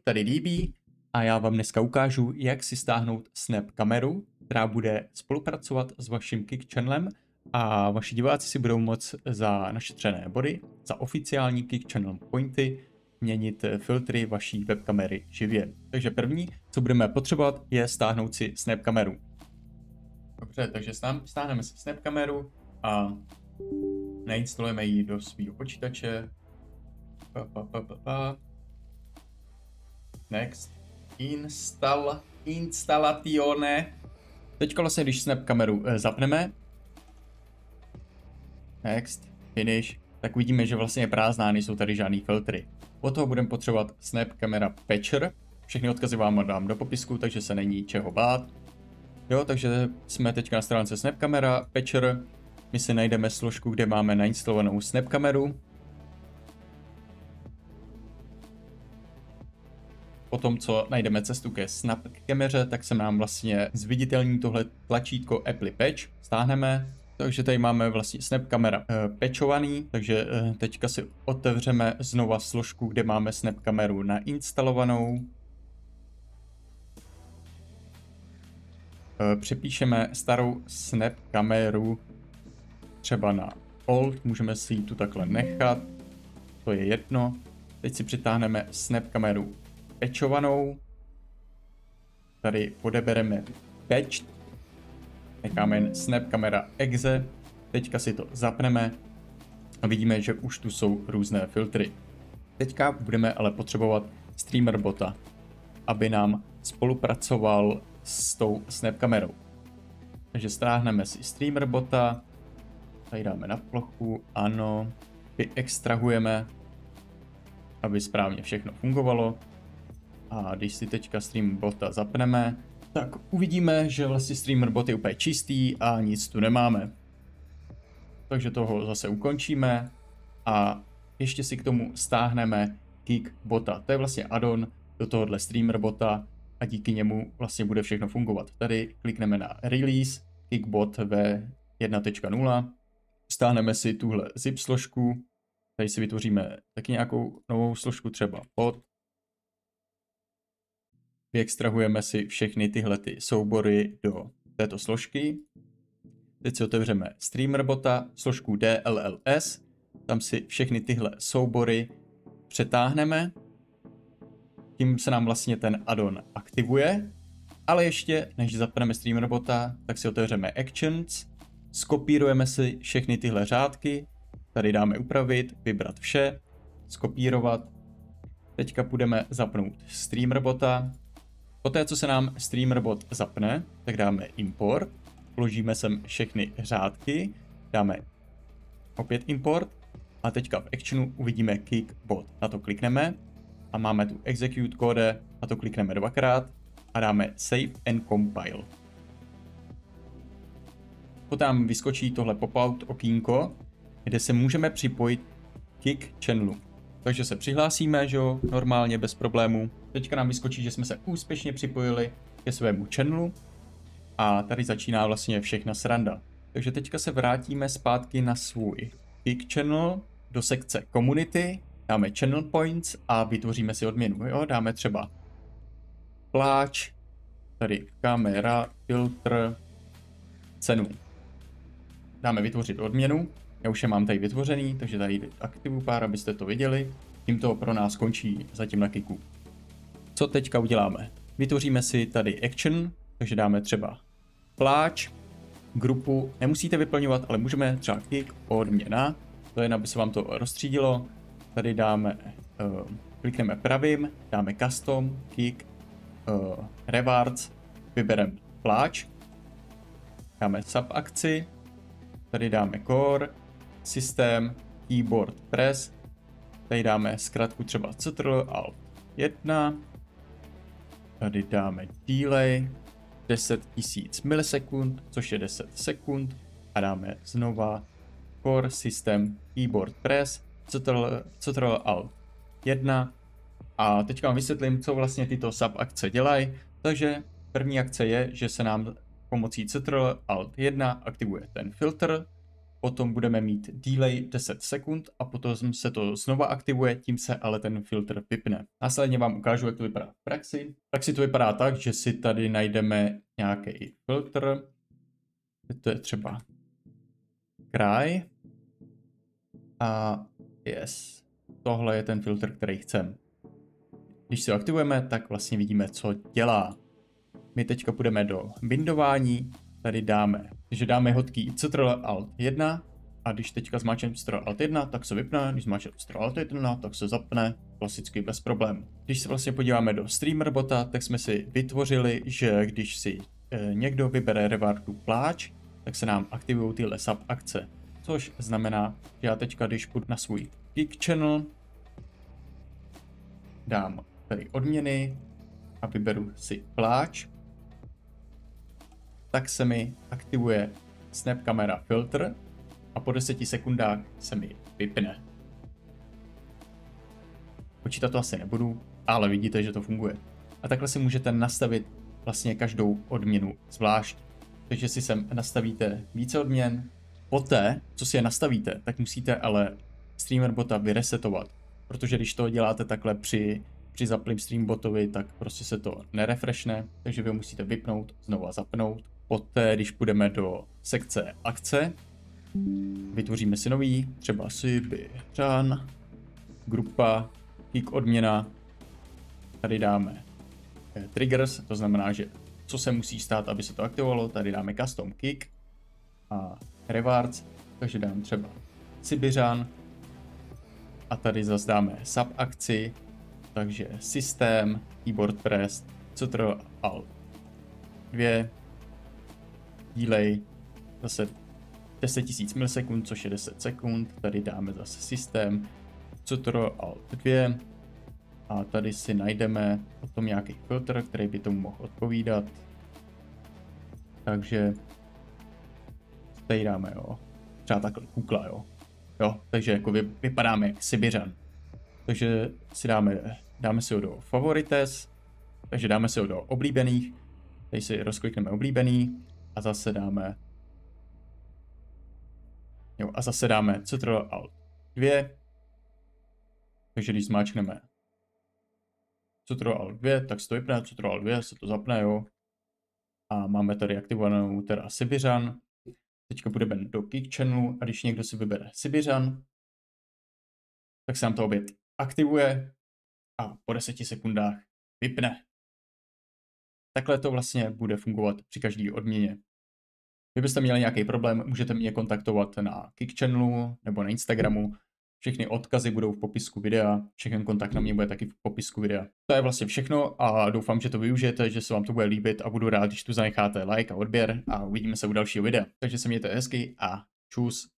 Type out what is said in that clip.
tady líbí a já vám dneska ukážu, jak si stáhnout Snap kameru, která bude spolupracovat s vaším Kik channelem a vaši diváci si budou moct za našetřené body, za oficiální Kik channel pointy měnit filtry vaší webkamery živě. Takže první, co budeme potřebovat, je stáhnout si Snap kameru. Dobře, takže stáhneme si Snap kameru a nainstalujeme ji do svého počítače. Next. Installatione. Teďka vlastně, když Snap kameru zapneme. Next. Finish. Tak uvidíme, že vlastně je prázdná, nejsou tady žádný filtry. Od toho budeme potřebovat Snap Camera Patcher. Všechny odkazy vám dám do popisku, takže se není čeho bát. Jo, takže jsme teďka na stránce Snap Camera Patcher. My si najdeme složku, kde máme nainstalovanou Snap kameru. Potom, co najdeme cestu ke Snap kameře, tak se nám vlastně zviditelní tohle tlačítko Apple Patch. Stáhneme. Takže tady máme vlastně Snap kamera patchovaný, takže teďka si otevřeme znova složku, kde máme Snap kameru nainstalovanou. Přepíšeme starou Snap kameru třeba na Old, můžeme si ji tu takhle nechat, to je jedno. Teď si přitáhneme Snap kameru patchovanou, tady odebereme patch. Necháme jen Snap kamera exe, teďka si to zapneme a vidíme, že už tu jsou různé filtry. Teďka budeme ale potřebovat streamer bota, aby nám spolupracoval s tou Snap kamerou. Takže stáhneme si streamer bota, tady dáme na plochu, ano, vyextrahujeme, aby správně všechno fungovalo. A když si teďka stream bota zapneme, tak uvidíme, že vlastně streamer bot je úplně čistý a nic tu nemáme. Takže toho zase ukončíme a ještě si k tomu stáhneme Kik bota. To je vlastně add-on do tohohle streamer bota a díky němu vlastně bude všechno fungovat. Tady klikneme na Release Kik bot v1.0. Stáhneme si tuhle zip složku. Tady si vytvoříme taky nějakou novou složku, třeba pod. Vyextrahujeme si všechny tyhle soubory do této složky. Teď si otevřeme streamer bota, složku DLLS. Tam si všechny tyhle soubory přetáhneme. Tím se nám vlastně ten add-on aktivuje. Ale ještě, než zapneme streamer bota, tak si otevřeme Actions. Skopírujeme si všechny tyhle řádky. Tady dáme upravit, vybrat vše, skopírovat. Teďka půjdeme zapnout streamer bota. Poté, co se nám streamer bot zapne, tak dáme import, vložíme sem všechny řádky, dáme opět import a teďka v actionu uvidíme Kik bot. Na to klikneme a máme tu execute code, na to klikneme dvakrát a dáme save and compile. Poté nám vyskočí tohle pop-out okýnko, kde se můžeme připojit Kik channelu. Takže se přihlásíme, že jo, normálně, bez problémů. Teďka nám vyskočí, že jsme se úspěšně připojili ke svému channelu. A tady začíná vlastně všechna sranda. Takže teďka se vrátíme zpátky na svůj Kik channel do sekce Community. Dáme Channel Points a vytvoříme si odměnu. Jo? Dáme třeba pláč, tady kamera, filtr, cenu. Dáme vytvořit odměnu. Já už je mám tady vytvořený, takže tady aktivuju pár, abyste to viděli. Tímto pro nás končí zatím na Kiku. Co teďka uděláme? Vytvoříme si tady action, takže dáme třeba pláč, grupu, nemusíte vyplňovat, ale můžeme třeba Kik odměna, to je, aby se vám to rozstřídilo. Tady dáme, klikneme pravým, dáme custom, Kik, rewards, vybereme pláč, dáme subakci, tady dáme core, systém, keyboard press, tady dáme zkrátku třeba Ctrl+Alt+1, tady dáme delay 10 000 milisekund, což je 10 sekund a dáme znova core, systém, keyboard press, Ctrl+Alt+1 a teďka vám vysvětlím, co vlastně tyto subakce dělají. Takže první akce je, že se nám pomocí Ctrl+Alt+1 aktivuje ten filtr. potom budeme mít delay 10 sekund a potom se to znova aktivuje, tím se ale ten filtr vypne. Následně vám ukážu, jak to vypadá v praxi. V praxi to vypadá tak, že si tady najdeme nějaký filtr. To je třeba kraj. A yes, tohle je ten filtr, který chceme. Když si ho aktivujeme, tak vlastně vidíme, co dělá. My teďka půjdeme do bindování, tady dáme hotkey Ctrl+Alt+1 a když teďka zmáčkneme Ctrl+Alt+1, tak se vypne, když zmáčkneme Ctrl+Alt+1, tak se zapne, klasicky bez problémů. Když se vlastně podíváme do streamer bota, tak jsme si vytvořili, že když si někdo vybere rewardu pláč, tak se nám aktivují tyhle sub akce. Což znamená, že já teďka, když půjdu na svůj Kick Channel, dám tady odměny a vyberu si pláč, tak se mi aktivuje Snap Camera Filter a po 10 sekundách se mi vypne. Počítat to asi nebudu, ale vidíte, že to funguje. A takhle si můžete nastavit vlastně každou odměnu zvlášť. Takže si sem nastavíte více odměn. Poté, co si je nastavíte, tak musíte ale streamer bota vyresetovat. Protože když to děláte takhle při zaplým stream botovi, tak prostě se to nerefreshne. Takže vy musíte vypnout, znovu zapnout. Poté, když půjdeme do sekce akce, vytvoříme si nový, třeba Sibiřan, grupa, kick odměna, tady dáme triggers, to znamená, že co se musí stát, aby se to aktivovalo, tady dáme custom kick a rewards, takže dám třeba Sibiřan a tady zase dáme sub akci, takže systém, keyboard press, Ctrl+Alt+2, delay, zase 10 000 milisekund, což je 10 sekund, tady dáme zase systém, Ctrl+Alt+2 a tady si najdeme potom nějaký filtr, který by tomu mohl odpovídat. Takže tady dáme, jo, třeba takhle kukla, jo, takže jako vypadáme jak Sibiřan. Takže si dáme si ho do favorites, takže dáme si ho do oblíbených, tady si rozklikneme oblíbený a zase dáme Ctrl+Alt+2, takže když zmáčkneme Ctrl+Alt+2, tak se to vypne, Ctrl+Alt+2 se to zapne, jo. A máme tady aktivovanou teda Sibiřan. Teďka půjdeme do Kick Channelu a když někdo si vybere Sibiřan, tak se nám to opět aktivuje a po 10 sekundách vypne. Takhle to vlastně bude fungovat při každé odměně. Kdybyste měli nějaký problém, můžete mě kontaktovat na Kick Channelu nebo na Instagramu. Všechny odkazy budou v popisku videa, všechny kontakt na mě bude taky v popisku videa. To je vlastně všechno a doufám, že to využijete, že se vám to bude líbit a budu rád, když tu zanecháte like a odběr a uvidíme se u dalšího videa. Takže se mějte hezky a čus.